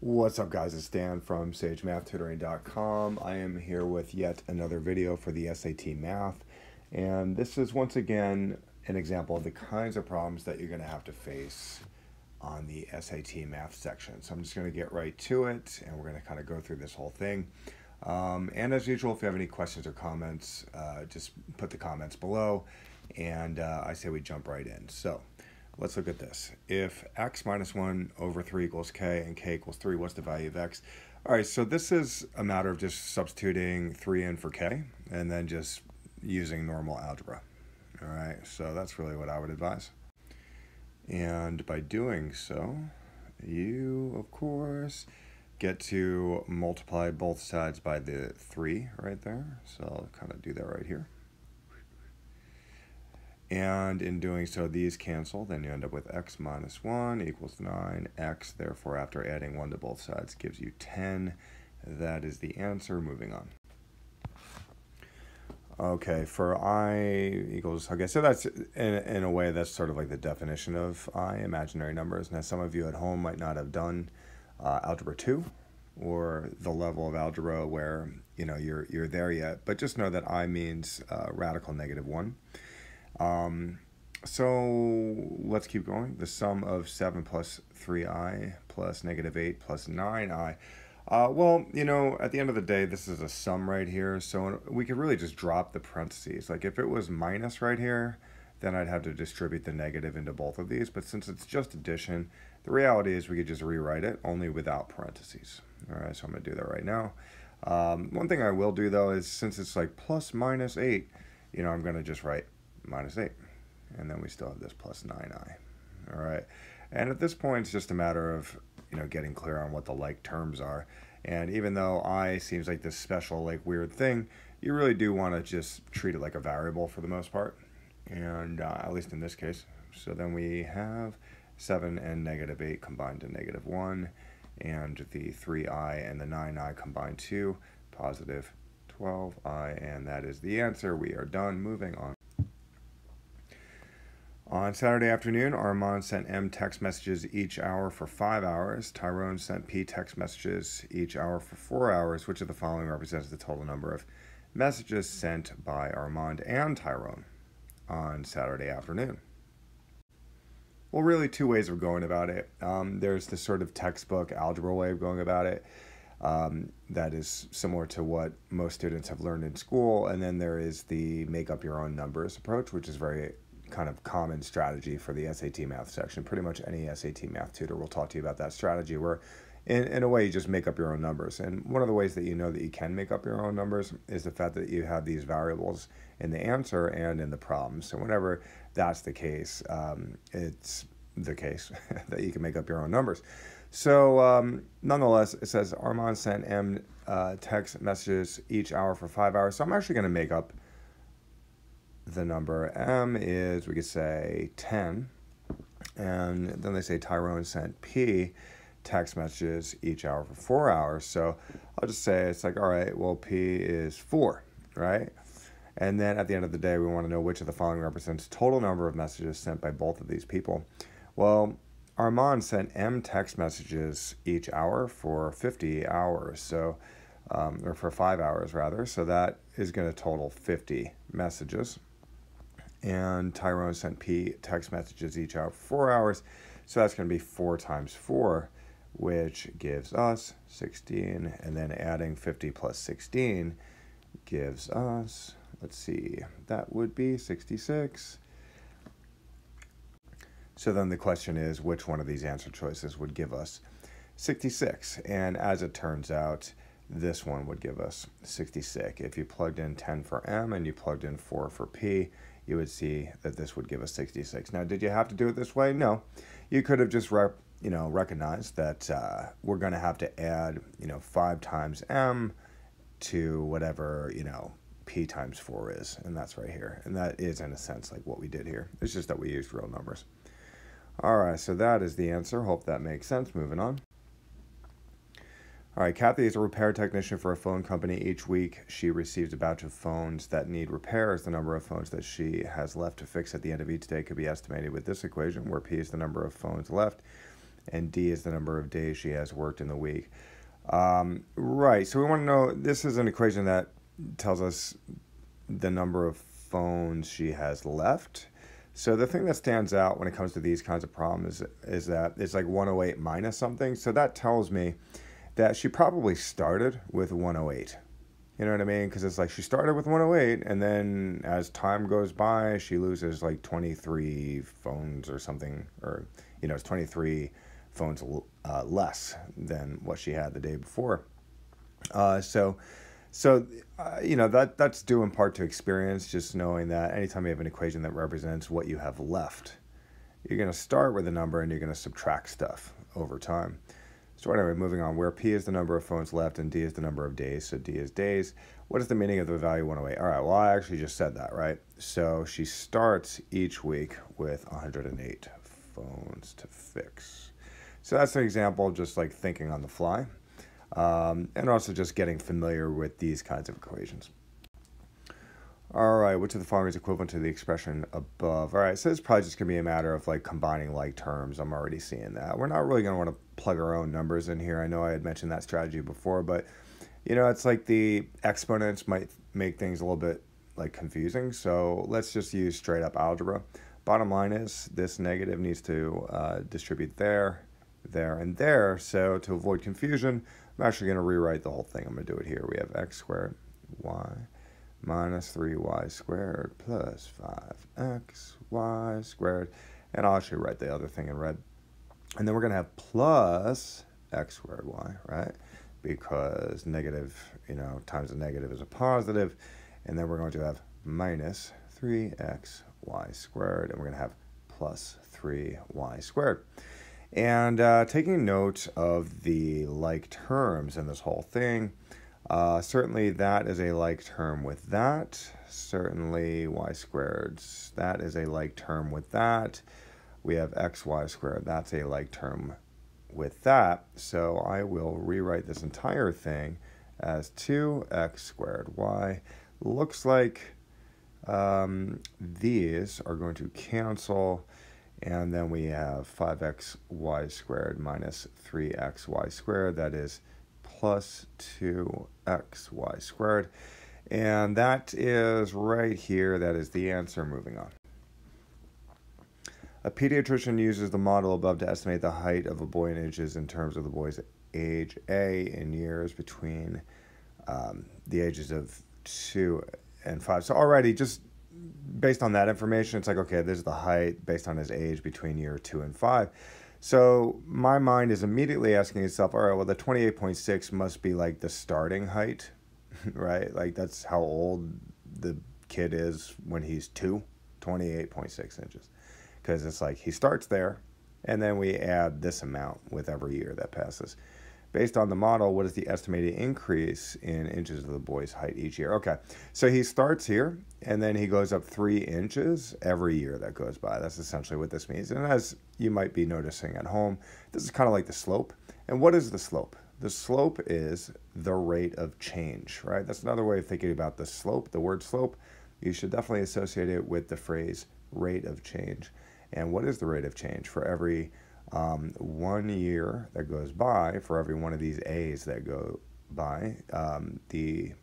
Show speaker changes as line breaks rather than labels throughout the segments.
What's up, guys? It's Dan from SageMathTutoring.com. I am here with yet another video for the SAT Math, and this is once again an example of the kinds of problems that you're going to have to face on the SAT Math section. So I'm just going to get right to it, and we're going to kind of go through this whole thing. And as usual, if you have any questions or comments, just put the comments below, and I say we jump right in. So let's look at this. If x minus 1 over 3 equals k and k equals 3, what's the value of x? All right, so this is a matter of just substituting 3 in for k and then just using normal algebra. All right, so that's really what I would advise. And by doing so, you, of course, get to multiply both sides by the 3 right there. So I'll kind of do that right here. And in doing so, these cancel. Then you end up with x minus 1 equals 9x. Therefore, after adding 1 to both sides, gives you 10. That is the answer. Moving on. Okay, for I equals, okay, so that's, in a way, that's sort of like the definition of I, imaginary numbers. Now, some of you at home might not have done Algebra 2 or the level of algebra where, you know, you're there yet. But just know that I means radical negative 1. So let's keep going. The sum of 7 plus 3i plus negative 8 plus 9i. Well, you know, at the end of the day, this is a sum right here. So we could really just drop the parentheses. Like if it was minus right here, then I'd have to distribute the negative into both of these. But since it's just addition, the reality is we could just rewrite it only without parentheses. All right, so I'm going to do that right now. One thing I will do, though, is since it's like plus minus 8, you know, I'm going to just write minus 8. And then we still have this plus 9i. All right. And at this point, it's just a matter of, you know, getting clear on what the like terms are. And even though I seems like this special, like, weird thing, you really do want to just treat it like a variable for the most part. And at least in this case. So then we have 7 and negative 8 combined to negative 1. And the 3i and the 9i combined to positive 12i. And that is the answer. We are done. Moving on. On Saturday afternoon, Armand sent M text messages each hour for 5 hours. Tyrone sent P text messages each hour for 4 hours. Which of the following represents the total number of messages sent by Armand and Tyrone on Saturday afternoon? Well, really two ways of going about it. There's the sort of textbook algebra way of going about it. That is similar to what most students have learned in school. And then there is the make up your own numbers approach, which is very kind of common strategy for the SAT Math section. Pretty much any SAT Math tutor will talk to you about that strategy where in a way you just make up your own numbers. And one of the ways that you know that you can make up your own numbers is the fact that you have these variables in the answer and in the problem. So whenever that's the case, it's the case that you can make up your own numbers. So nonetheless, it says Armand sent M text messages each hour for 5 hours. So I'm actually going to make up the number. M is, we could say 10, and then they say Tyrone sent P text messages each hour for 4 hours. So I'll just say it's like, all right, well, P is 4, right? And then at the end of the day, we want to know which of the following represents total number of messages sent by both of these people. Well, Armand sent M text messages each hour for 50 hours, so or for 5 hours rather. So that is going to total 50 messages. And Tyrone sent P text messages each hour for 4 hours. So that's going to be 4 times 4, which gives us 16. And then adding 50 plus 16 gives us, let's see, that would be 66. So then the question is, which one of these answer choices would give us 66? And as it turns out, this one would give us 66. If you plugged in 10 for M and you plugged in 4 for P, you would see that this would give us 66. Now, did you have to do it this way? No. You could have just recognized that we're going to have to add, 5 times M to whatever, P times 4 is. And that's right here. And that is, in a sense, like what we did here. It's just that we used real numbers. All right, so that is the answer. Hope that makes sense. Moving on. All right, Kathy is a repair technician for a phone company. Each week, she receives a batch of phones that need repairs. The number of phones that she has left to fix at the end of each day could be estimated with this equation, where P is the number of phones left and D is the number of days she has worked in the week. Right, so we want to know, this is an equation that tells us the number of phones she has left. So the thing that stands out when it comes to these kinds of problems is that it's like 108 minus something. So that tells me that she probably started with 108. You know what I mean? Because it's like she started with 108, and then as time goes by, she loses like 23 phones or something, or, it's 23 phones less than what she had the day before. So that's due in part to experience, just knowing that anytime you have an equation that represents what you have left, you're going to start with a number and you're going to subtract stuff over time. So anyway, moving on, where P is the number of phones left and D is the number of days, so D is days. What is the meaning of the value 108? All right, well, I actually just said that, right? So she starts each week with 108 phones to fix. So that's an example, just like thinking on the fly, and also just getting familiar with these kinds of equations. All right, which of the following is equivalent to the expression above? All right, so it's probably just going to be a matter of like combining like terms. I'm already seeing that. We're not really going to want to plug our own numbers in here. I know I had mentioned that strategy before, but it's like the exponents might make things a little bit like confusing. So let's just use straight up algebra. Bottom line is this negative needs to distribute there, there, and there. So to avoid confusion, I'm actually going to rewrite the whole thing. I'm going to do it here. We have x squared y minus 3y squared plus 5xy squared. And I'll actually write the other thing in red. And then we're going to have plus x squared y, right? Because negative, times a negative is a positive. And then we're going to have minus 3xy squared. And we're going to have plus 3y squared. And taking note of the like terms in this whole thing, certainly that is a like term with that. Certainly y squared, that is a like term with that. We have xy squared, that's a like term with that. So I will rewrite this entire thing as 2x squared y. Looks like these are going to cancel. And then we have 5xy squared minus 3xy squared. That is plus 2xy squared. And that is right here. That is the answer. Moving on. A pediatrician uses the model above to estimate the height of a boy in inches in terms of the boy's age A in years between the ages of 2 and 5. So already just based on that information, it's like, okay, this is the height based on his age between year 2 and 5. So my mind is immediately asking itself, all right, well, the 28.6 must be like the starting height, right? Like that's how old the kid is when he's 2, 28.6 inches. Because it's like he starts there, and then we add this amount with every year that passes. Based on the model, what is the estimated increase in inches of the boy's height each year? Okay, so he starts here, and then he goes up 3 inches every year that goes by. That's essentially what this means. And as you might be noticing at home, this is kind of like the slope. And what is the slope? The slope is the rate of change, right? That's another way of thinking about the slope. The word slope, you should definitely associate it with the phrase rate of change. And what is the rate of change? For every 1 year that goes by, for every one of these A's that go by, the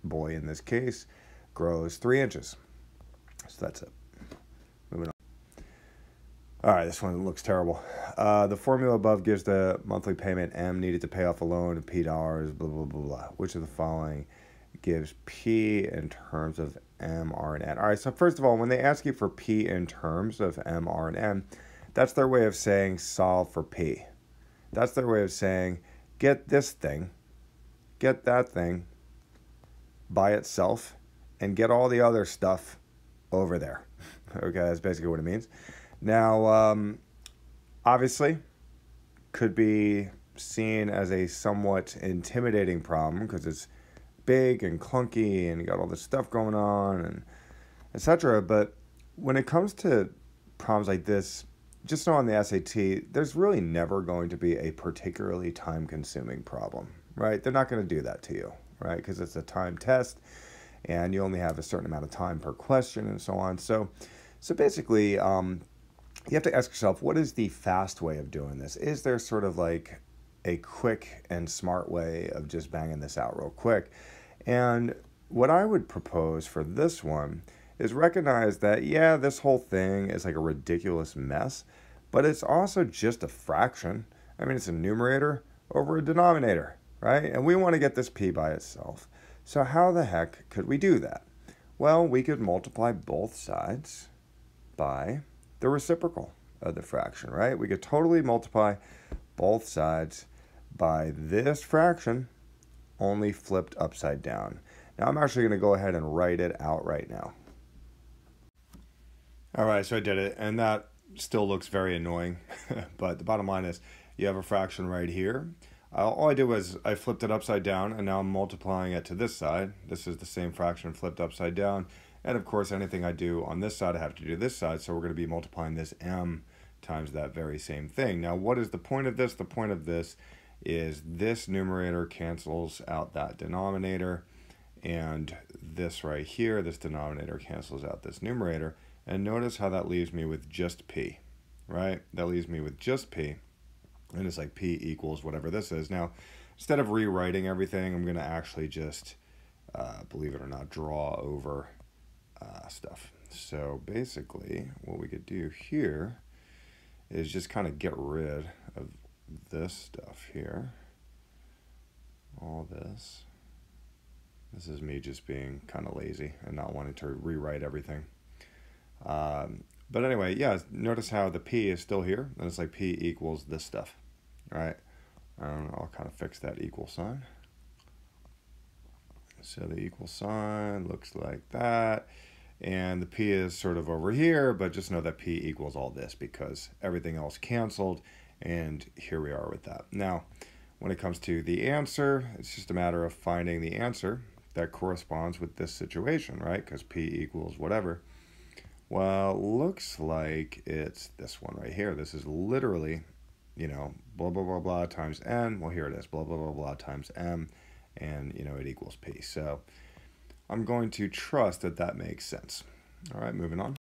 boy in this case grows 3 inches. So that's it. Moving on. All right, this one looks terrible. The formula above gives the monthly payment M needed to pay off a loan of P dollars, blah, blah, blah, blah. Which of the following gives P in terms of M, R, and N? All right, so first of all, when they ask you for P in terms of M, R, and N, that's their way of saying solve for P. That's their way of saying get this thing, get that thing by itself, and get all the other stuff over there. Okay, that's basically what it means. Now, obviously, could be seen as a somewhat intimidating problem because it's big and clunky and you got all this stuff going on and etc. But when it comes to problems like this, just know on the SAT, there's really never going to be a particularly time-consuming problem, right? They're not going to do that to you, right? Because it's a time test and you only have a certain amount of time per question and so on. So basically, you have to ask yourself, what is the fast way of doing this? Is there sort of like a quick and smart way of just banging this out real quick? And what I would propose for this one is recognize that, yeah, this whole thing is like a ridiculous mess, but it's also just a fraction. I mean, it's a numerator over a denominator, right? And we want to get this p by itself. So how the heck could we do that? Well, we could multiply both sides by the reciprocal of the fraction, right? We could totally multiply both sides by this fraction, only flipped upside down. Now I'm actually going to go ahead and write it out right now. All right, so I did it, and that still looks very annoying, but the bottom line is you have a fraction right here. All I did was I flipped it upside down, and now I'm multiplying it to this side. This is the same fraction flipped upside down, and of course anything I do on this side I have to do this side, so we're going to be multiplying this m times that very same thing. Now what is the point of this? The point of this is this numerator cancels out that denominator, and this right here, this denominator cancels out this numerator, and notice how that leaves me with just p, right? That leaves me with just p, and it's like p equals whatever this is. Now, instead of rewriting everything, I'm going to actually just, believe it or not, draw over stuff. So basically, what we could do here is just kind of get rid of this stuff here, all this. This is me just being kind of lazy and not wanting to rewrite everything. But anyway, yeah, notice how the p is still here, and it's like p equals this stuff, right? I'll kind of fix that equal sign. So the equal sign looks like that, and the p is sort of over here, but just know that p equals all this because everything else canceled, and here we are with that. Now, when it comes to the answer, it's just a matter of finding the answer that corresponds with this situation, right? Because p equals whatever. Well, looks like it's this one right here. This is literally, you know, blah, blah, blah, blah times n. Well, here it is, blah, blah, blah, blah times m, and, you know, it equals p. So I'm going to trust that that makes sense. All right, moving on.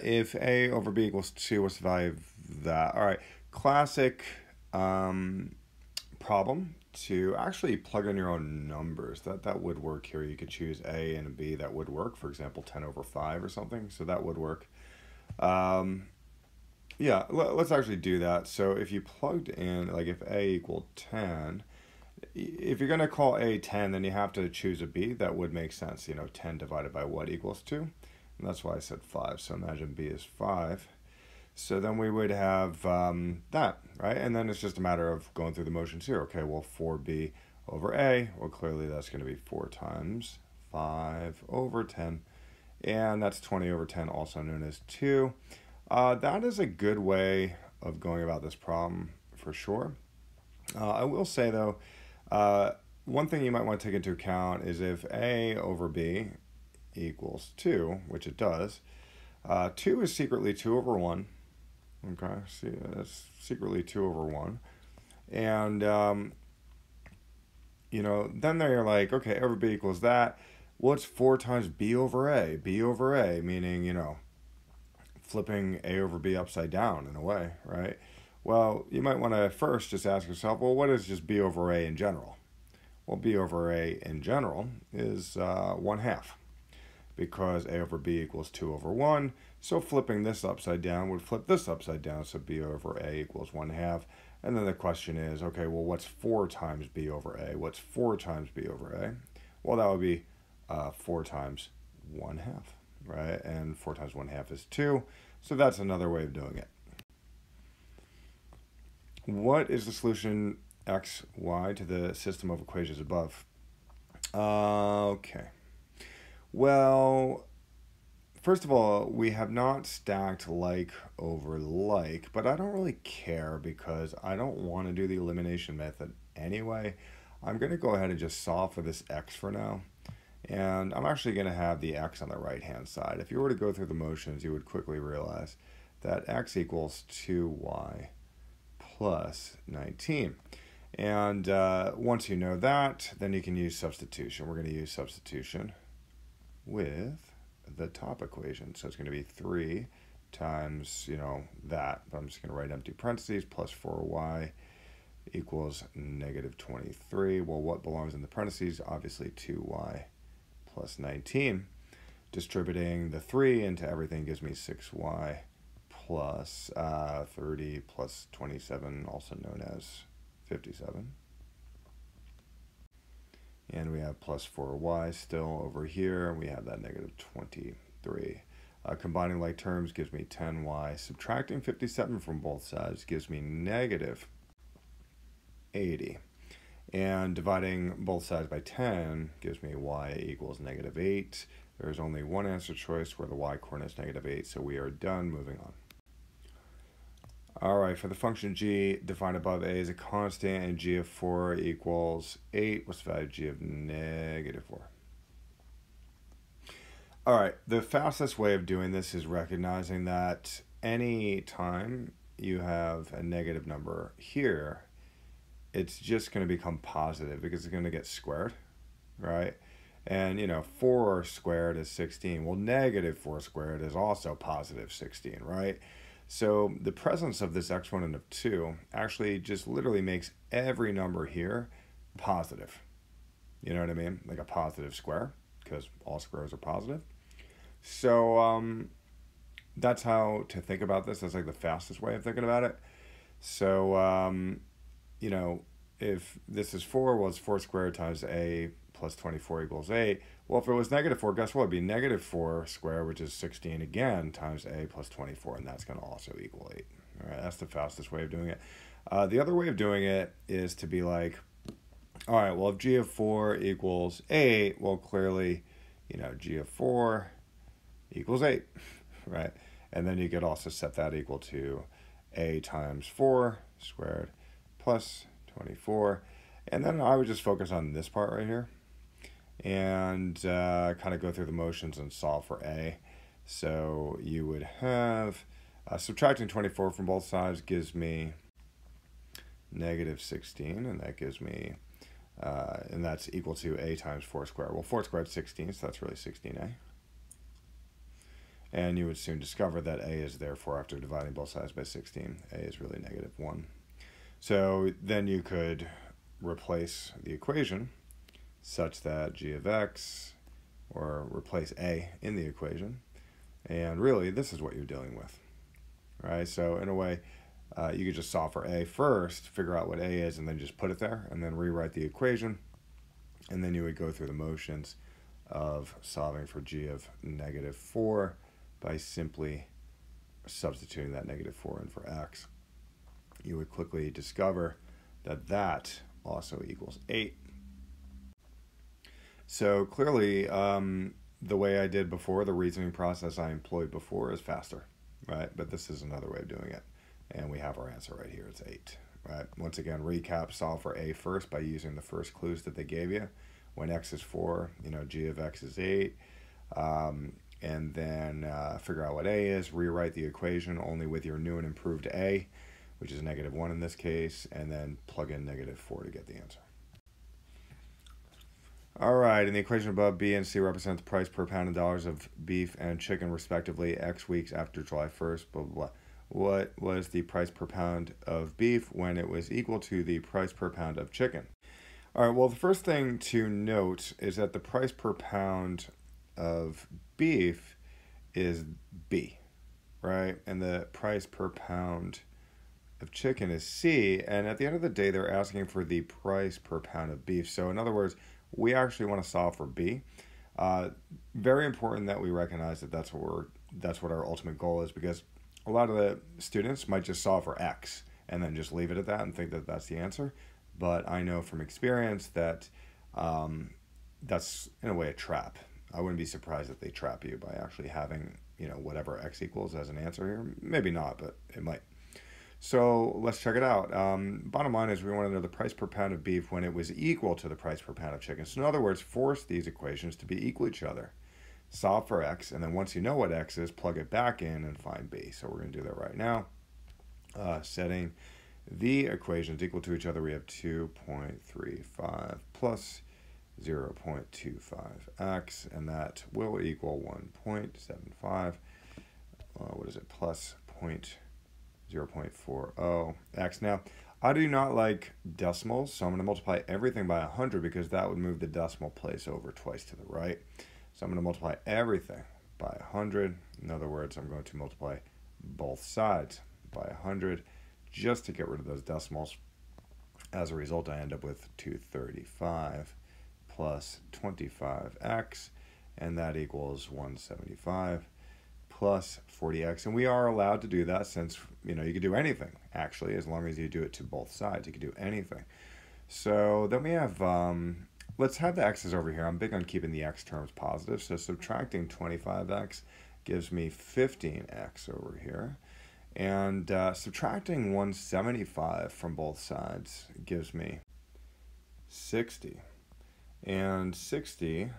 If a over b equals 2, what's the value of that? All right, classic problem to actually plug in your own numbers. That would work here. You could choose a and a b. That would work. For example, 10 over 5 or something. So that would work. Yeah, let's actually do that. So if you plugged in, like if a equaled 10, if you're going to call a 10, then you have to choose a b. That would make sense. You know, 10 divided by what equals 2? And that's why I said 5. So imagine b is 5. So then we would have that, right? And then it's just a matter of going through the motions here. Okay, well, 4b over a, well, clearly that's going to be 4 times 5 over 10. And that's 20 over 10, also known as 2. That is a good way of going about this problem for sure. I will say, though, one thing you might want to take into account is if a over b equals 2, which it does, 2 is secretly 2 over 1. Okay, see, that's secretly 2 over 1. And, you know, then they're like, okay, over b equals that. What's 4 times b over a? B over a, meaning, you know, flipping a over b upside down in a way, right? Well, you might want to first just ask yourself, well, what is just b over a in general? Well, b over a in general is 1/2. Because a over b equals 2 over 1. So flipping this upside down would flip this upside down, so b over a equals 1/2. And then the question is, okay, well, what's 4 times b over a? What's 4 times b over a? Well, that would be 4 times 1/2, right? And 4 times 1/2 is 2. So that's another way of doing it. What is the solution x, y to the system of equations above? Okay. Well, first of all, we have not stacked like over like, but I don't really care because I don't want to do the elimination method anyway. I'm going to go ahead and just solve for this x for now. And I'm actually going to have the x on the right-hand side. If you were to go through the motions, you would quickly realize that x equals 2y plus 19. And once you know that, then you can use substitution. We're going to use substitution with the top equation. So it's going to be 3 times, that. But I'm just going to write empty parentheses, plus 4y equals negative 23. Well, what belongs in the parentheses? Obviously 2y plus 19. Distributing the 3 into everything gives me 6y plus 30 plus 27, also known as 57. And we have plus 4y still over here. We have that negative 23. Combining like terms gives me 10y. Subtracting 57 from both sides gives me negative 80. And dividing both sides by 10 gives me y equals negative 8. There's only one answer choice where the y coordinate is negative 8, so we are done. Moving on. All right, for the function g, defined above, a is a constant, and g of 4 equals 8. What's the value of g of negative 4? All right, the fastest way of doing this is recognizing that any time you have a negative number here, it's just going to become positive because it's going to get squared, right? And, 4 squared is 16. Well, negative 4 squared is also positive 16, right? So the presence of this exponent of 2 actually just literally makes every number here positive. You know what I mean? Like a positive square, because all squares are positive. So that's how to think about this. That's like the fastest way of thinking about it. So, if this is 4, well, it's 4 squared times a plus 24 equals 8. Well, if it was negative 4, guess what? It'd be negative 4 squared, which is 16 again, times a plus 24, and that's going to also equal 8. All right, that's the fastest way of doing it. The other way of doing it is to be like, all right, well, if g of 4 equals 8, well, clearly, g of 4 equals 8, right? And then you could also set that equal to a times 4 squared plus 24. And then I would just focus on this part right here and kind of go through the motions and solve for a. So you would have subtracting 24 from both sides gives me negative 16, and that gives me, and that's equal to a times 4 squared. Well, 4 squared is 16, so that's really 16a. And you would soon discover that a is therefore, after dividing both sides by 16, a is really negative 1. So then you could replace the equation such that g of x, or replace a in the equation, and really this is what you're dealing with, right? So in a way, you could just solve for a first, figure out what a is, and then just put it there, and then rewrite the equation, and then you would go through the motions of solving for g of negative 4 by simply substituting that negative 4 in for x. You would quickly discover that that also equals 8. So clearly, the way I did before, the reasoning process I employed before, is faster, right? But this is another way of doing it. And we have our answer right here. It's 8, right? Once again, recap, solve for a first by using the first clues that they gave you. When x is 4, g of x is 8. And then figure out what a is, rewrite the equation only with your new and improved a, which is negative 1 in this case, and then plug in negative 4 to get the answer. All right, in the equation above, B and C represent the price per pound in dollars of beef and chicken, respectively, X weeks after July 1st, blah, blah, blah. What was the price per pound of beef when it was equal to the price per pound of chicken? All right, well, the first thing to note is that the price per pound of beef is B, right? And the price per pound of chicken is C, and at the end of the day, they're asking for the price per pound of beef. So in other words, we actually want to solve for B. Very important that we recognize that that's what our ultimate goal is, because a lot of the students might just solve for X and then just leave it at that and think that that's the answer. But I know from experience that that's in a way a trap. I wouldn't be surprised if they trap you by actually having, whatever X equals as an answer here. Maybe not, but it might. So let's check it out. Bottom line is we want to know the price per pound of beef when it was equal to the price per pound of chicken. So in other words, force these equations to be equal to each other. Solve for X, and then once you know what X is, plug it back in and find B. So we're going to do that right now. Setting the equations equal to each other, we have 2.35 plus 0.25x, and that will equal 1.75. what is it, plus 0.40 x. Now, I do not like decimals, so I'm going to multiply everything by 100 because that would move the decimal place over twice to the right. So I'm going to multiply everything by 100. In other words, I'm going to multiply both sides by 100 just to get rid of those decimals. As a result, I end up with 235 plus 25x, and that equals 175 plus 40x. And we are allowed to do that since, you can do anything, actually, as long as you do it to both sides. You can do anything. So then we have, let's have the x's over here. I'm big on keeping the x terms positive. So subtracting 25x gives me 15x over here. And subtracting 175 from both sides gives me 60. And 60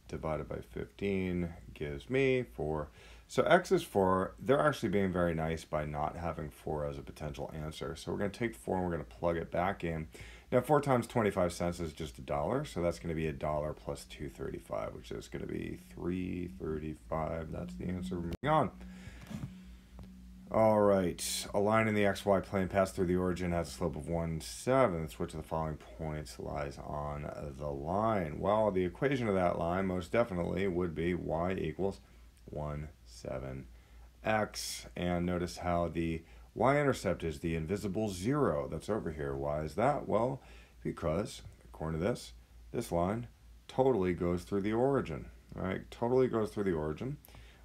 divided by 15 gives me 4. So x is 4. They're actually being very nice by not having 4 as a potential answer. So we're going to take 4 and we're going to plug it back in. Now 4 times 25 cents is just $1, so that's going to be $1 plus 235, which is going to be 335. That's the answer. Moving on. All right, a line in the xy plane passed through the origin has a slope of 1/7. Which of the following points lies on the line? Well, the equation of that line most definitely would be y equals 1/7x. And notice how the y-intercept is the invisible 0 that's over here. Why is that? Well, because, according to this line totally goes through the origin. All right, totally goes through the origin,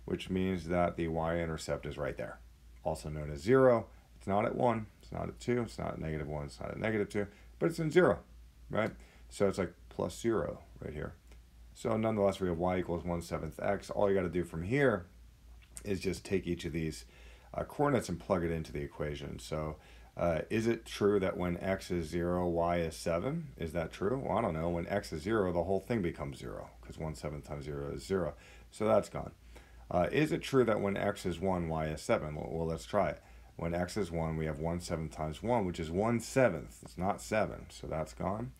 which means that the y-intercept is right there. Also known as 0. It's not at 1, it's not at 2, it's not at -1, it's not at -2, but it's in 0, right? So it's like plus 0 right here. So nonetheless, we have y equals 1/7 x. All you got to do from here is just take each of these coordinates and plug it into the equation. So is it true that when x is 0, y is 7? Is that true? Well, I don't know. When x is 0, the whole thing becomes 0, because 1/7 times 0 is 0. So that's gone. Is it true that when x is 1, y is 7? Well, let's try it. When x is 1, we have 1/7 times 1, which is 1/7. It's not 7, so that's gone.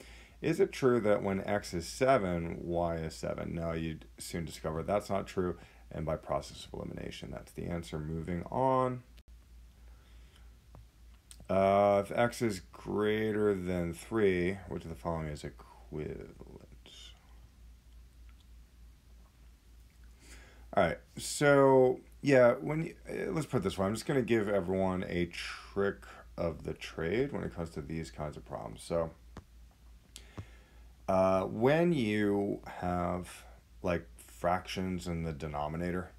Is it true that when x is 7, y is 7? No, you'd soon discover that's not true, and by process of elimination, that's the answer. Moving on. If x is greater than 3, which of the following is equivalent? All right, so yeah, let's put it this way. I'm just going to give everyone a trick of the trade when it comes to these kinds of problems. So when you have like fractions in the denominator,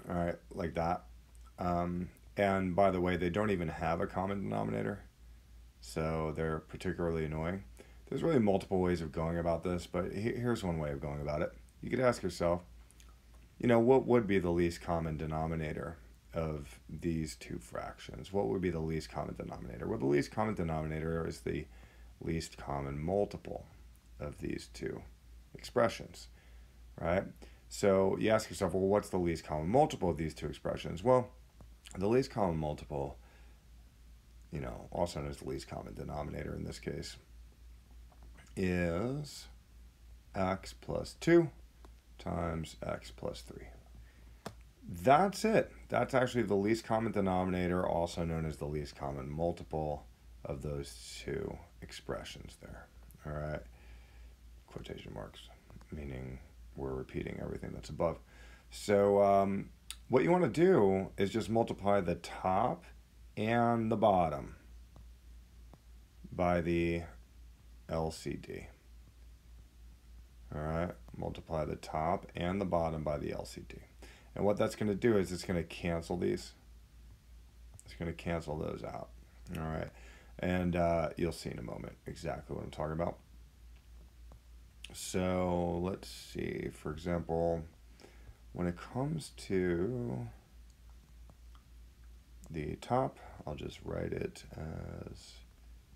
all right, like that, and by the way, they don't even have a common denominator, so they're particularly annoying. There's really multiple ways of going about this, but here's one way of going about it. You could ask yourself, what would be the least common denominator of these two fractions? What would be the least common denominator? Well, the least common denominator is the least common multiple of these two expressions, right? So you ask yourself, well, what's the least common multiple of these two expressions? Well, the least common multiple, also known as the least common denominator in this case, is x plus 2 times x plus 3. That's it. That's actually the least common denominator, also known as the least common multiple of those two expressions there. All right. Quotation marks, meaning we're repeating everything that's above. So what you want to do is just multiply the top and the bottom by the LCD. All right, multiply the top and the bottom by the LCD. And what that's going to do is it's going to cancel these. It's going to cancel those out. All right, and you'll see in a moment exactly what I'm talking about. So let's see, for example, when it comes to the top, I'll just write it as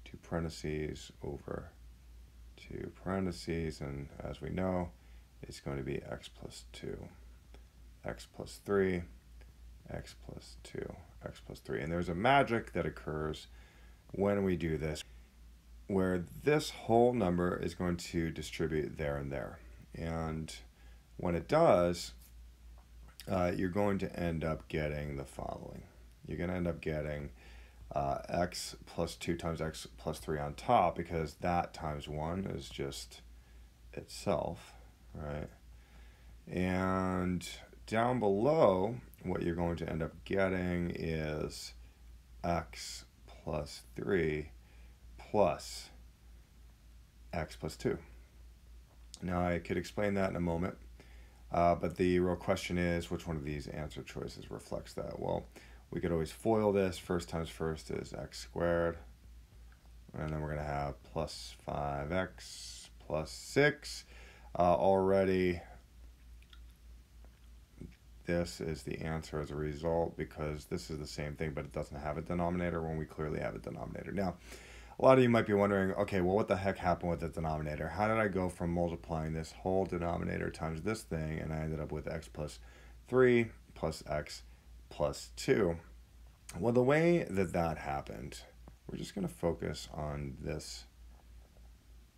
2 parentheses over 2 parentheses, and as we know, it's going to be x plus 2, x plus 3, x plus 2, x plus 3. And there's a magic that occurs when we do this, where this whole number is going to distribute there and there. And when it does, you're going to end up getting the following. You're going to end up getting x plus 2 times x plus 3 on top, because that times 1 is just itself, right? And down below, what you're going to end up getting is x plus 3 plus x plus 2. Now, I could explain that in a moment, but the real question is, which one of these answer choices reflects that? Well, we could always FOIL this. First times first is x squared, and then we're going to have plus 5x plus 6. Already, this is the answer as a result, because this is the same thing, but it doesn't have a denominator when we clearly have a denominator. Now, a lot of you might be wondering, okay, well, what the heck happened with the denominator? How did I go from multiplying this whole denominator times this thing, and I ended up with x plus 3 plus x plus 2? Well, the way that happened, we're just going to focus on this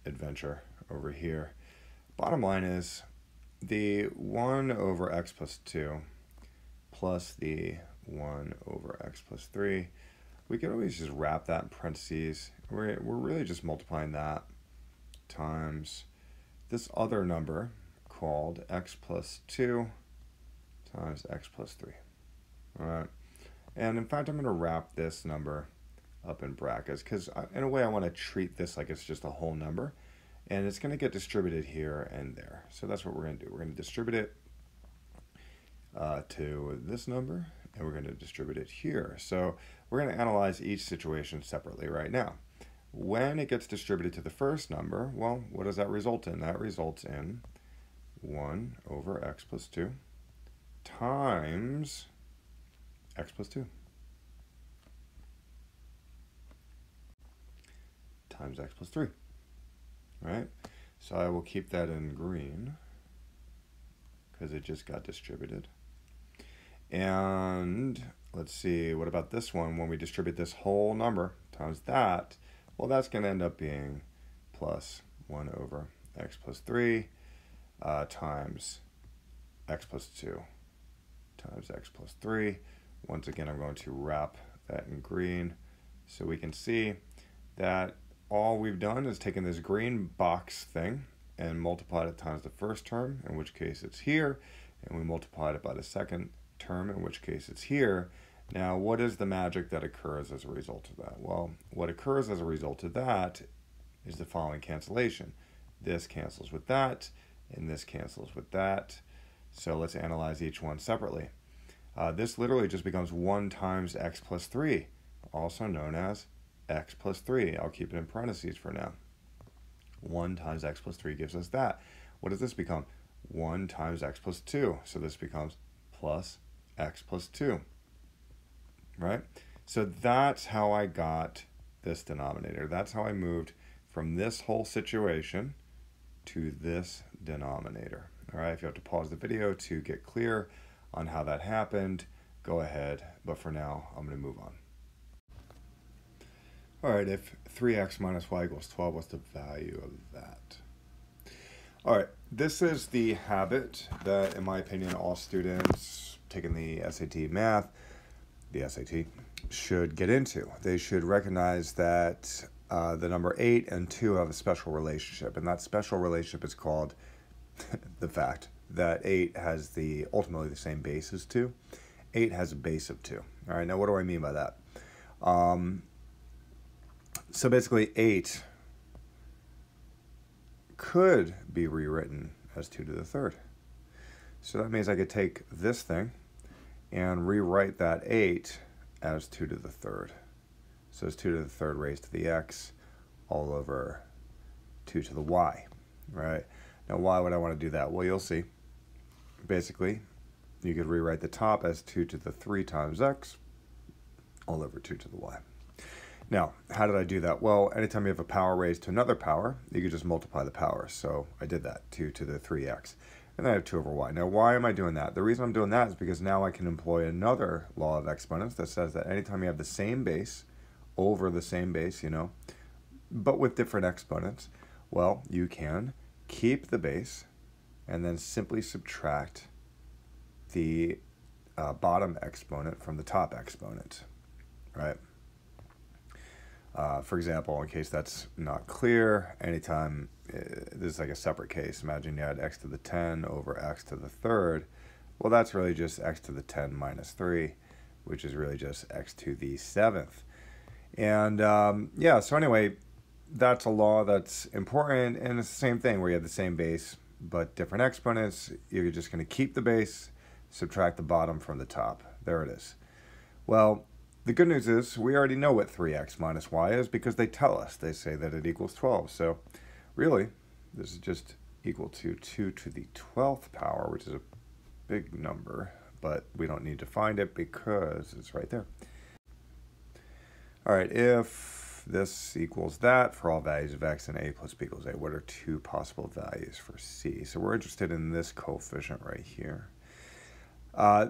adventure over here. Bottom line is, the 1 over x plus 2 plus the 1 over x plus 3, we could always just wrap that in parentheses. We're really just multiplying that times this other number called x plus 2 times x plus 3. All right. And in fact, I'm going to wrap this number up in brackets, because in a way I want to treat this like it's just a whole number. And it's going to get distributed here and there. So that's what we're going to do. We're going to distribute it to this number, and we're going to distribute it here. So we're going to analyze each situation separately right now. When it gets distributed to the first number, well, what does that result in? That results in 1 over x plus 2 times x plus 2 times x plus 3. Right? So I will keep that in green because it just got distributed. And let's see, what about this one? When we distribute this whole number times that, well, that's going to end up being plus 1 over x plus 3 times x plus 2 times x plus 3. Once again, I'm going to wrap that in green so we can see that all we've done is taken this green box thing and multiplied it times the first term, in which case it's here, and we multiplied it by the second term, in which case it's here. Now, what is the magic that occurs as a result of that? Well, what occurs as a result of that is the following cancellation. This cancels with that, and this cancels with that. So let's analyze each one separately. This literally just becomes 1 times x plus 3, also known as x plus 3. I'll keep it in parentheses for now. 1 times x plus 3 gives us that. What does this become? 1 times x plus 2. So this becomes plus x plus 2. Right? So that's how I got this denominator. That's how I moved from this whole situation to this denominator. All right, if you have to pause the video to get clear on how that happened, go ahead. But for now, I'm going to move on. All right, if 3x minus y equals 12, what's the value of that? All right, this is the habit that, in my opinion, all students taking the SAT math, the SAT, should get into. They should recognize that the number 8 and 2 have a special relationship, and that special relationship is called the fact that 8 has ultimately the same base as 2. 8 has a base of 2. All right, now what do I mean by that? So basically 8 could be rewritten as 2 to the third. So that means I could take this thing and rewrite that 8 as 2 to the third. So it's 2 to the third raised to the x all over 2 to the y, right? Now why would I want to do that? Well, you'll see. Basically, you could rewrite the top as 2 to the 3 times x all over 2 to the y. Now, how did I do that? Well, anytime you have a power raised to another power, you could just multiply the powers. So I did that, 2 to the 3x. And then I have 2 over y. Now, why am I doing that? The reason I'm doing that is because now I can employ another law of exponents that says that anytime you have the same base over the same base, but with different exponents, well, you can keep the base and then simply subtract the bottom exponent from the top exponent, right? For example, in case that's not clear, anytime this is like a separate case, imagine you had x to the 10 over x to the third. Well, that's really just x to the 10 minus 3, which is really just x to the 7th. And yeah, so anyway, that's a law that's important, and it's the same thing where you have the same base but different exponents. You're just going to keep the base, subtract the bottom from the top. There it is. Well, the good news is we already know what 3x minus y is because they tell us. They say that it equals 12. So really, this is just equal to 2 to the 12th power, which is a big number, but we don't need to find it because it's right there. All right, if this equals that for all values of x and a plus b equals a, what are two possible values for c? So we're interested in this coefficient right here.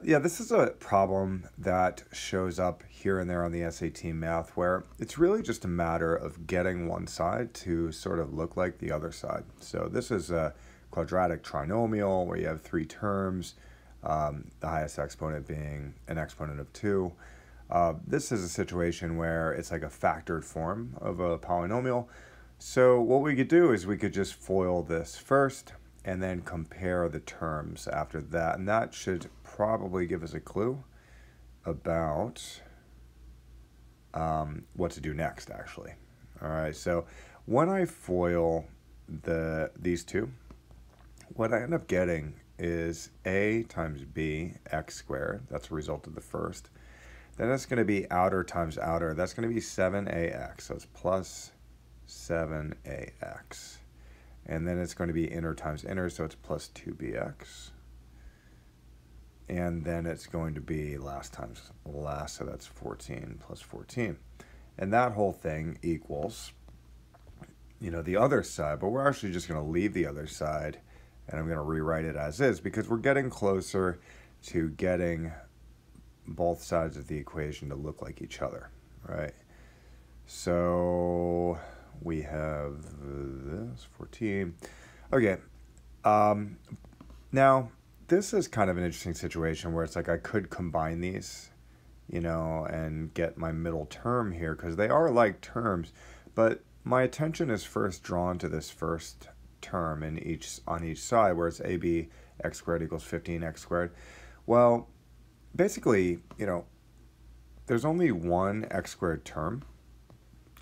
Yeah, this is a problem that shows up here and there on the SAT math where it's really just a matter of getting one side to sort of look like the other side. So this is a quadratic trinomial where you have three terms, the highest exponent being an exponent of 2. This is a situation where it's like a factored form of a polynomial. So what we could do is we could just FOIL this first and then compare the terms after that. And that should probably give us a clue about what to do next, actually. All right, so when I FOIL these two, what I end up getting is a times b x squared. That's a result of the first. Then it's going to be outer times outer. That's going to be 7ax. So it's plus 7ax. And then it's going to be inner times inner. So it's plus 2bx. And then it's going to be last times last. So that's 14 plus 14. And that whole thing equals, the other side. But we're actually just going to leave the other side. And I'm going to rewrite it as is because we're getting closer to getting both sides of the equation to look like each other, right? So we have this 14. Okay. Now this is kind of an interesting situation where it's like I could combine these, and get my middle term here because they are like terms, but my attention is first drawn to this first term on each side where it's ab x squared equals 15x squared. Well, basically, there's only one x squared term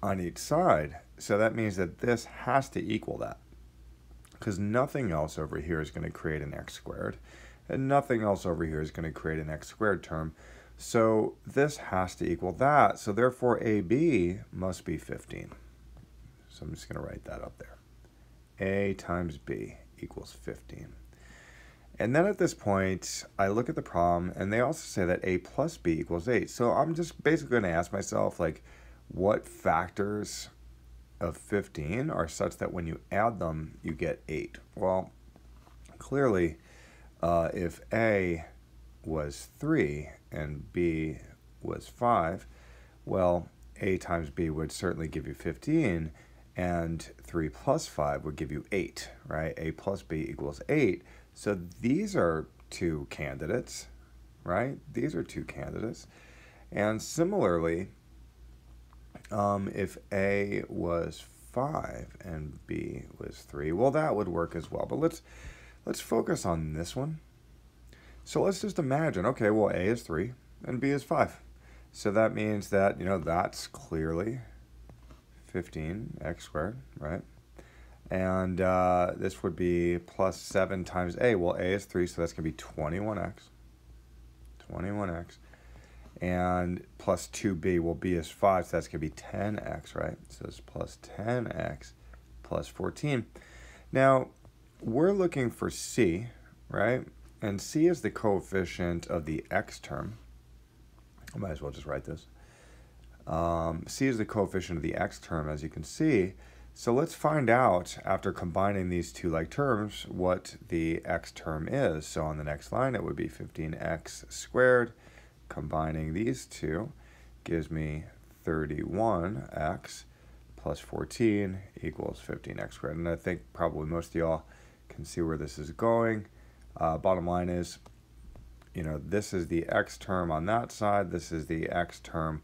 on each side. So that means that this has to equal that because nothing else over here is going to create an x squared and nothing else over here is going to create an x squared term. So this has to equal that. So therefore, AB must be 15. So I'm just going to write that up there. A times B equals 15. And then at this point, I look at the problem, and they also say that a plus b equals 8. So I'm just basically going to ask myself, like, what factors of 15 are such that when you add them, you get 8? Well, clearly, if a was 3 and b was 5, well, a times b would certainly give you 15, and 3 plus 5 would give you 8, right? A plus b equals 8. So these are two candidates, right? These are two candidates. And similarly, if A was 5 and B was 3, well, that would work as well. But let's focus on this one. So let's just imagine, okay, well, A is 3 and B is 5. So that means that, that's clearly 15x squared, right? And this would be plus 7 times A. Well, A is 3, so that's going to be 21x. 21x. And plus 2B, well, B is 5, so that's going to be 10x, right? So it's plus 10x plus 14. Now, we're looking for C, right? And C is the coefficient of the x term. I might as well just write this. C is the coefficient of the x term, as you can see. So let's find out, after combining these two like terms, what the x term is. So on the next line, it would be 15x squared. Combining these two gives me 31x plus 14 equals 15x squared. And I think probably most of y'all can see where this is going. Bottom line is, this is the x term on that side, this is the x term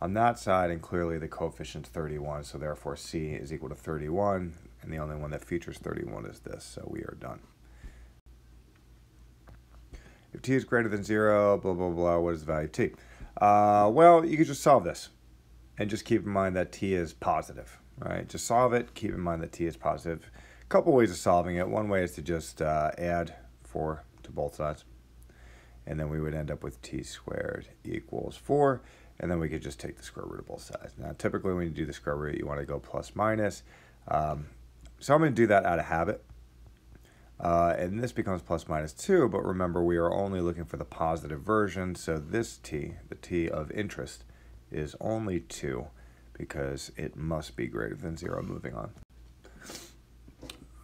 on that side, and clearly the coefficient's 31, so therefore c is equal to 31, and the only one that features 31 is this, so we are done. If t is greater than 0, blah, blah, blah, what is the value of t? Well, you could just solve this, and just keep in mind that t is positive, right? Just solve it, keep in mind that t is positive. A couple ways of solving it. One way is to just add 4 to both sides, and then we would end up with t squared equals 4, and then we could just take the square root of both sides. Now, typically when you do the square root, you want to go plus minus. So I'm going to do that out of habit. And this becomes plus minus 2, but remember we are only looking for the positive version, so this t, the t of interest, is only 2 because it must be greater than 0. Moving on.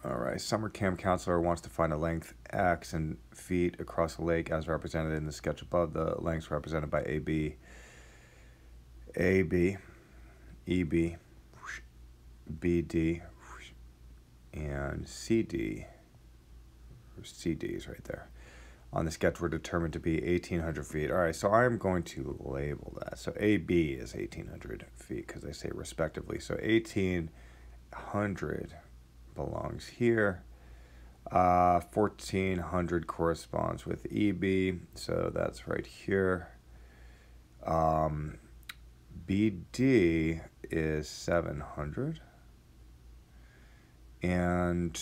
Alright, summer camp counselor wants to find a length x in feet across the lake as represented in the sketch above. The lengths represented by AB, EB, BD, and CD. CDs right there. On the sketch were determined to be 1,800 feet. All right, so I'm going to label that. So AB is 1,800 feet because they say respectively. So 1,800 belongs here. 1,400 corresponds with EB, so that's right here. BD is 700. And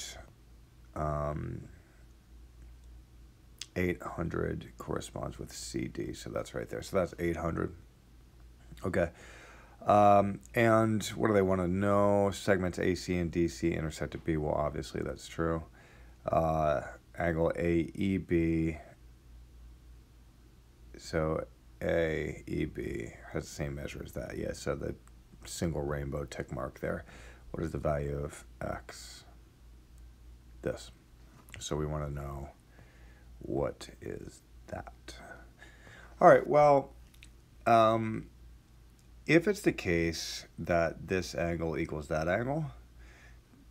800 corresponds with CD, so that's right there. So that's 800. Okay. And what do they want to know? Segments AC and DC intersect at B. Well, obviously that's true. Angle AEB. So AEB has the same measure as that. Yeah, so the single rainbow tick mark there. What is the value of X? This. So we want to know what is that. All right, well, if it's the case that this angle equals that angle,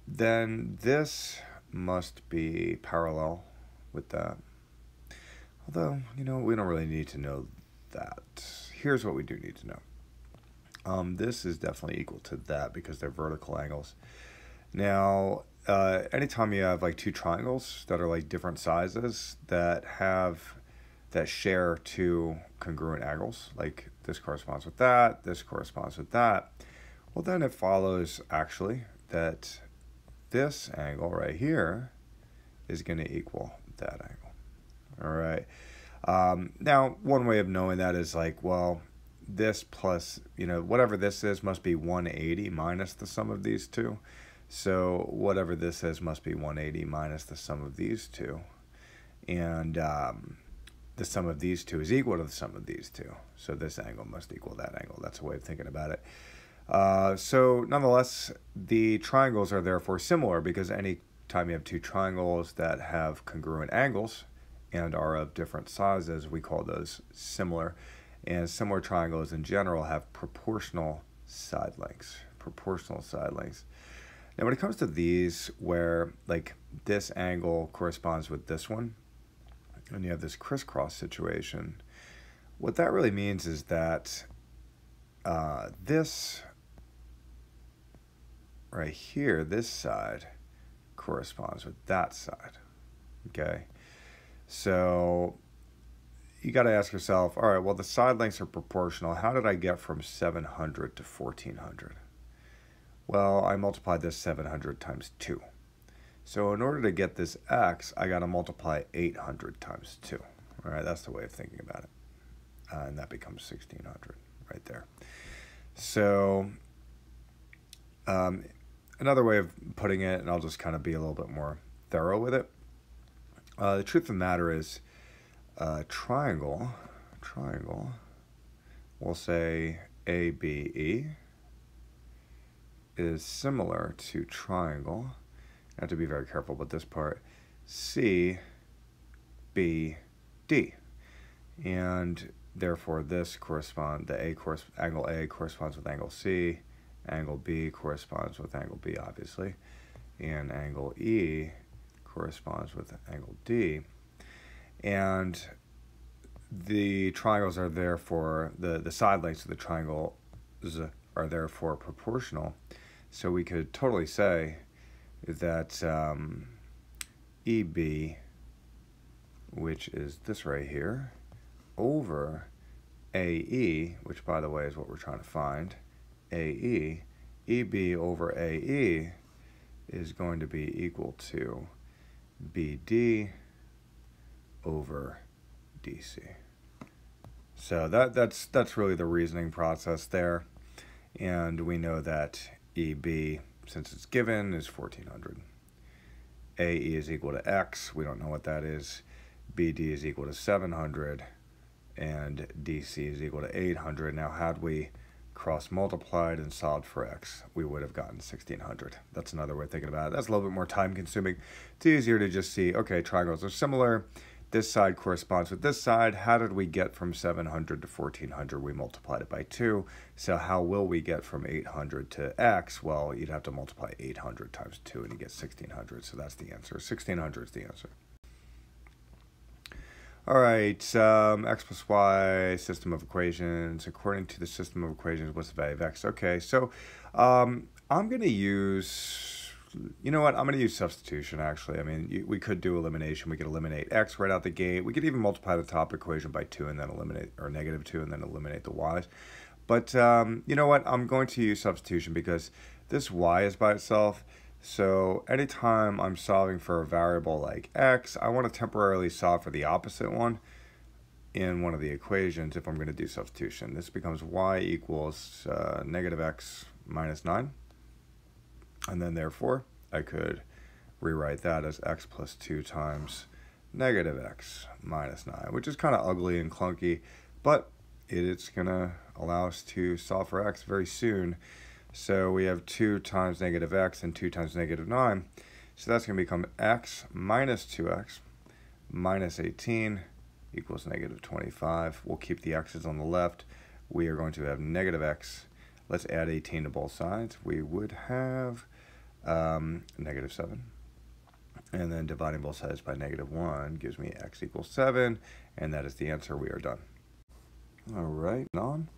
then this must be parallel with that. Although, we don't really need to know that. Here's what we do need to know. This is definitely equal to that because they're vertical angles. Now, anytime you have like two triangles that are like different sizes that share two congruent angles, like this corresponds with that, this corresponds with that, well then it follows actually that this angle right here is going to equal that angle. All right. Now, one way of knowing that is like, well, this plus, whatever this is must be 180 minus the sum of these two. So whatever this is must be 180 minus the sum of these two. And the sum of these two is equal to the sum of these two. So this angle must equal that angle. That's a way of thinking about it. So nonetheless, the triangles are therefore similar because any time you have two triangles that have congruent angles and are of different sizes, we call those similar. And similar triangles in general have proportional side lengths. Proportional side lengths. Now when it comes to these where like this angle corresponds with this one, and you have this crisscross situation, what that really means is that this right here, this side, corresponds with that side, okay? So you got to ask yourself, all right, well, the side lengths are proportional. How did I get from 700 to 1,400? Well, I multiplied this 700 times 2. So in order to get this x, I got to multiply 800 times 2. All right, that's the way of thinking about it. And that becomes 1,600 right there. So another way of putting it, and I'll just kind of be a little bit more thorough with it. The truth of the matter is triangle, we'll say ABE is similar to triangle, I have to be very careful about this part, CBD. And therefore this corresponds, angle A corresponds with angle C, angle B corresponds with angle B obviously, and angle E corresponds with angle D. And the triangles are therefore, the side lengths of the triangles are therefore proportional. So we could totally say that EB, which is this right here, over AE, which by the way is what we're trying to find, AE, EB over AE is going to be equal to BD over DC. So that's really the reasoning process there. And we know that EB, since it's given, is 1400. AE is equal to X. We don't know what that is. BD is equal to 700. And DC is equal to 800. Now, had we cross-multiplied and solved for X, we would have gotten 1600. That's another way of thinking about it. That's a little bit more time-consuming. It's easier to just see, okay, triangles are similar. This side corresponds with this side. How did we get from 700 to 1400? We multiplied it by 2. So how will we get from 800 to X? Well, you'd have to multiply 800 times 2 and you get 1600. So that's the answer. 1600 is the answer. All right, X plus Y system of equations. According to the system of equations, what's the value of X? Okay, so I'm going to use, you know what? I'm going to use substitution, actually. I mean, we could do elimination. We could eliminate X right out the gate. We could even multiply the top equation by 2 and then eliminate, or negative 2 and then eliminate the Y's. But you know what? I'm going to use substitution because this Y is by itself. So anytime I'm solving for a variable like X, I want to temporarily solve for the opposite one in one of the equations if I'm going to do substitution. This becomes Y equals negative X minus 9. And then therefore, I could rewrite that as X plus 2 times negative X minus 9, which is kind of ugly and clunky, but it's going to allow us to solve for X very soon. So we have 2 times negative X and 2 times negative 9. So that's going to become X minus 2X minus 18 equals negative 25. We'll keep the X's on the left. We are going to have negative X. Let's add 18 to both sides. We would have negative 7. And then dividing both sides by negative 1 gives me X equals 7. And that is the answer. We are done. All right, on.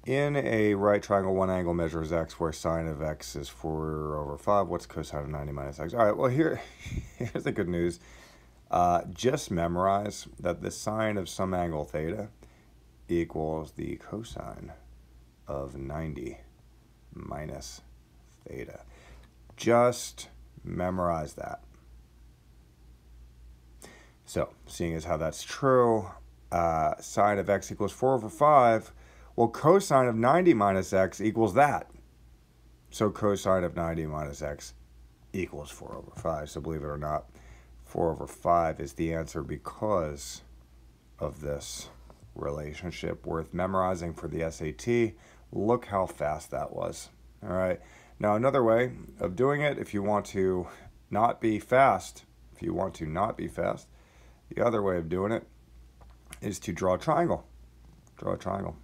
In a right triangle, one angle measures X where sine of X is 4 over 5. What's cosine of 90 minus X? All right, well, here's the good news. Just memorize that the sine of some angle theta equals the cosine of 90 minus theta. Just memorize that. So, seeing as how that's true, sine of X equals 4 over 5. Well, cosine of 90 minus X equals that. So cosine of 90 minus X equals 4 over 5. So believe it or not, 4 over 5 is the answer because of this relationship. Worth memorizing for the SAT. Look how fast that was. All right. Now another way of doing it, if you want to not be fast, the other way of doing it is to draw a triangle. Draw a triangle.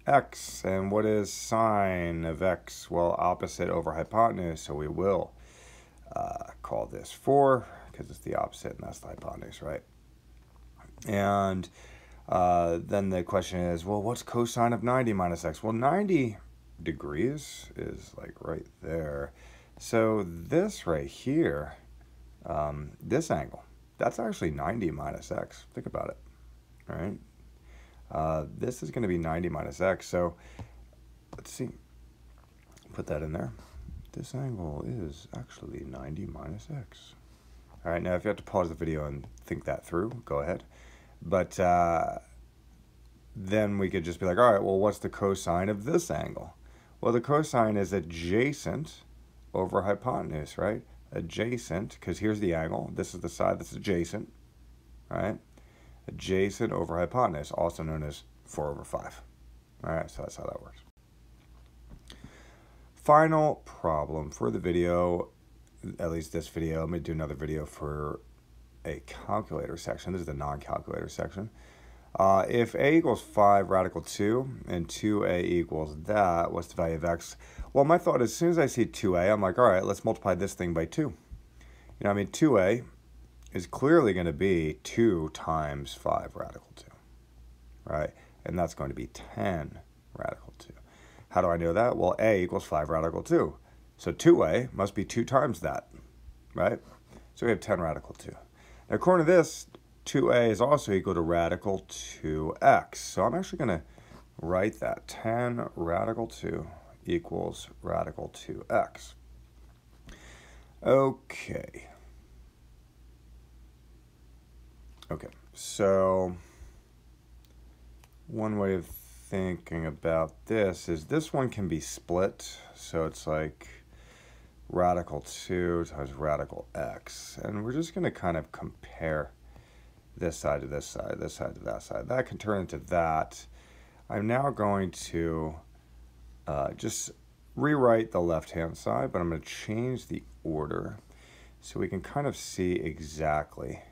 X, and what is sine of X? Well, opposite over hypotenuse, so we will call this 4 because it's the opposite and that's the hypotenuse, right? And then the question is, well, what's cosine of 90 minus X? Well, 90 degrees is like right there. So this right here, this angle, that's actually 90 minus X. Think about it, all right? This is going to be 90 minus X, so let's see, put that in there. This angle is actually 90 minus X. All right, now if you have to pause the video and think that through, go ahead. But then we could just be like, all right, well, what's the cosine of this angle? Well, the cosine is adjacent over hypotenuse, right? Adjacent, because here's the angle. This is the side that's adjacent, all right? Adjacent over hypotenuse, also known as 4 over 5. All right, so that's how that works. Final problem for the video, at least this video. I'm going to do another video for a calculator section. This is the non-calculator section. If a equals 5 radical 2 and 2a equals that, what's the value of X? Well, my thought is, as soon as I see 2a, I'm like, all right, let's multiply this thing by 2. You know, I mean, 2a is clearly going to be 2 times 5 radical 2, right? And that's going to be 10 radical 2. How do I know that? Well, a equals 5 radical 2. So 2a must be 2 times that, right? So we have 10 radical 2. Now, according to this, 2a is also equal to radical 2x. So I'm actually going to write that. 10 radical 2 equals radical 2x. Okay. Okay, so one way of thinking about this one can be split. So it's like radical 2 times radical x. And we're just going to kind of compare this side to this side, this side to that side. That can turn into that. I'm now going to just rewrite the left-hand side, but I'm going to change the order so we can kind of see exactly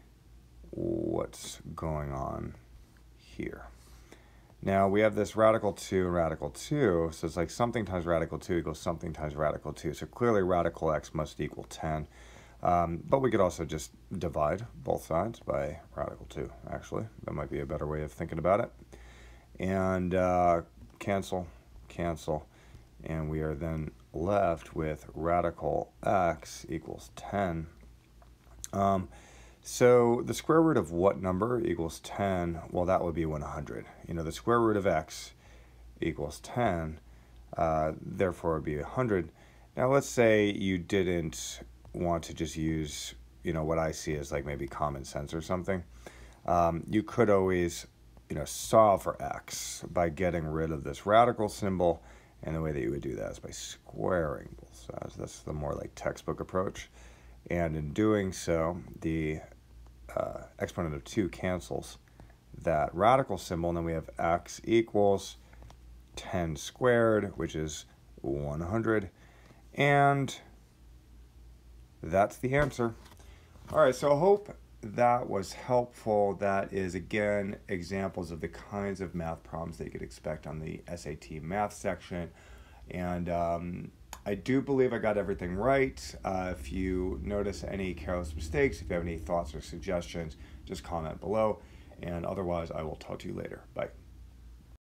what's going on here. Now we have this radical 2 and radical 2, so it's like something times radical 2 equals something times radical 2. So clearly radical x must equal 10. But we could also just divide both sides by radical 2, actually. That might be a better way of thinking about it. And cancel, cancel. And we are then left with radical x equals 10. So the square root of what number equals 10? Well, that would be 100. You know, the square root of x equals 10, therefore it would be 100. Now let's say you didn't want to just use, you know, what I see as like maybe common sense or something. You could always, you know, solve for x by getting rid of this radical symbol, and the way that you would do that is by squaring both sides. That's the more like textbook approach. And in doing so, the exponent of 2 cancels that radical symbol, and then we have x equals 10 squared, which is 100, and that's the answer. All right, so I hope that was helpful. That is, again, examples of the kinds of math problems that you could expect on the SAT math section. And I do believe I got everything right. If you notice any careless mistakes, if you have any thoughts or suggestions, just comment below. And otherwise, I will talk to you later. Bye.